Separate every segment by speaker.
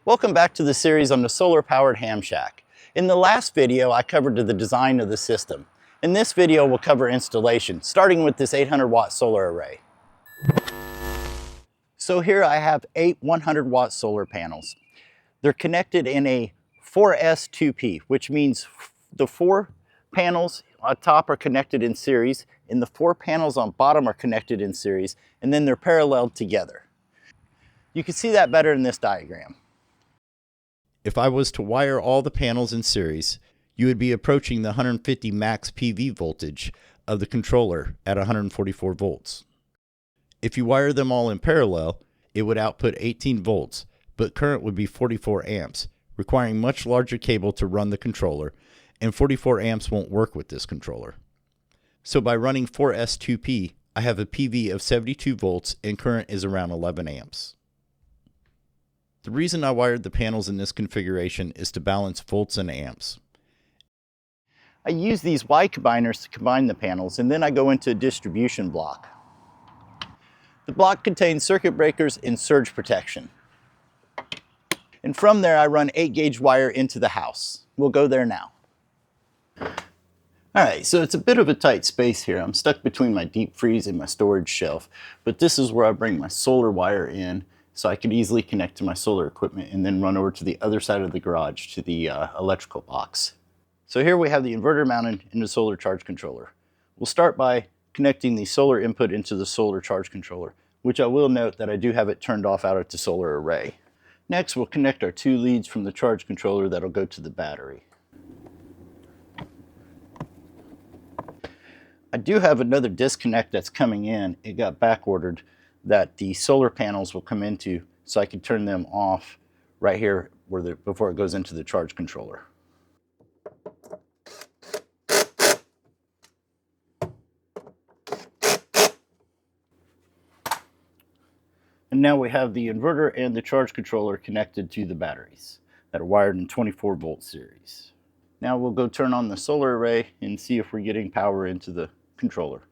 Speaker 1: Welcome back to the series on the solar-powered ham shack. In the last video, I covered the design of the system. In this video, we'll cover installation, starting with this 800-watt solar array. So here I have 8 100-watt solar panels. They're connected in a 4S2P, which means the 4 panels on top are connected in series, and the 4 panels on bottom are connected in series, and then they're paralleled together. You can see that better in this diagram.
Speaker 2: If I was to wire all the panels in series, you would be approaching the 150 max PV voltage of the controller at 144 volts. If you wire them all in parallel, it would output 18 volts, but current would be 44 amps, requiring much larger cable to run the controller, and 44 amps won't work with this controller. So by running 4S2P, I have a PV of 72 volts and current is around 11 amps. The reason I wired the panels in this configuration is to balance volts and amps.
Speaker 1: I use these Y combiners to combine the panels, and then I go into a distribution block. The block contains circuit breakers and surge protection. And from there I run 8-gauge wire into the house. We'll go there now. Alright, so it's a bit of a tight space here. I'm stuck between my deep freeze and my storage shelf, but this is where I bring my solar wire in, so I could easily connect to my solar equipment and then run over to the other side of the garage to the electrical box. So here we have the inverter mounted in the solar charge controller. We'll start by connecting the solar input into the solar charge controller, which I will note that I do have it turned off out at the solar array. Next, we'll connect our 2 leads from the charge controller that'll go to the battery. I do have another disconnect that's coming in. It got back ordered that the solar panels will come into, so I can turn them off right here before it goes into the charge controller. And now we have the inverter and the charge controller connected to the batteries that are wired in 24 volt series. Now we'll go turn on the solar array and see if we're getting power into the controller.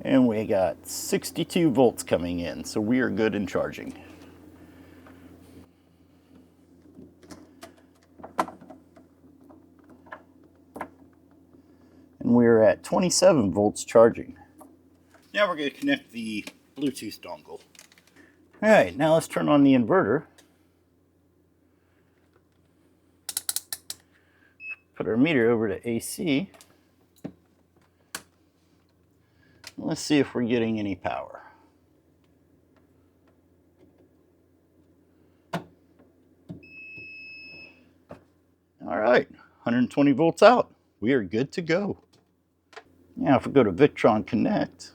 Speaker 1: And we got 62 volts coming in, so we are good in charging. And we're at 27 volts charging. Now we're going to connect the Bluetooth dongle. Alright, now let's turn on the inverter. Put our meter over to AC. Let's see if we're getting any power. Alright, 120 volts out. We are good to go. Now if we go to Victron Connect.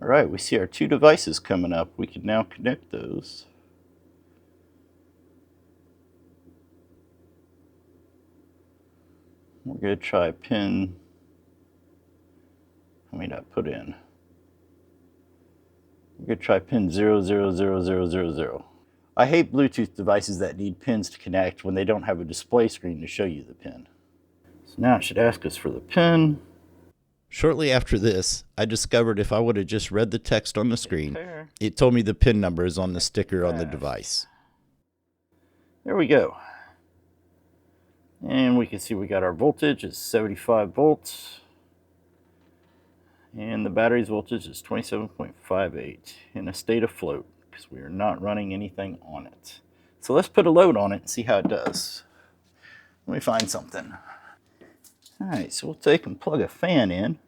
Speaker 1: Alright, we see our 2 devices coming up. We can now connect those. We're going to try pin, how many did I put in? We're going to try pin 000000. I hate Bluetooth devices that need pins to connect when they don't have a display screen to show you the pin. So now it should ask us for the pin.
Speaker 2: Shortly after this, I discovered if I would have just read the text on the screen, it told me the pin number is on the sticker on the device.
Speaker 1: There we go. And we can see we got our voltage is 75 volts. And the battery's voltage is 27.58 in a state of float because we are not running anything on it. So let's put a load on it and see how it does. Let me find something. Alright, so we'll take and plug a fan in.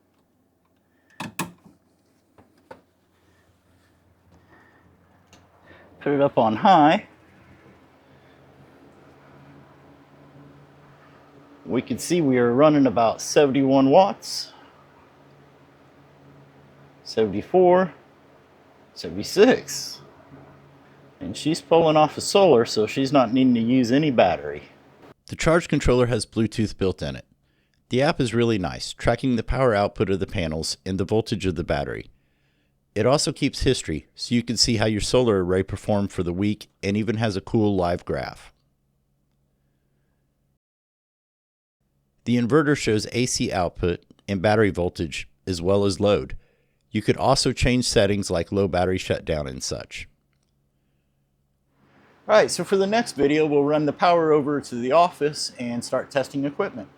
Speaker 1: Put it up on high. We can see we are running about 71 watts, 74, 76. And she's pulling off of solar, so she's not needing to use any battery.
Speaker 2: The charge controller has Bluetooth built in it. The app is really nice, tracking the power output of the panels and the voltage of the battery. It also keeps history, so you can see how your solar array performed for the week and even has a cool live graph. The inverter shows AC output and battery voltage as well as load. You could also change settings like low battery shutdown and such.
Speaker 1: All right, so for the next video, we'll run the power over to the office and start testing equipment.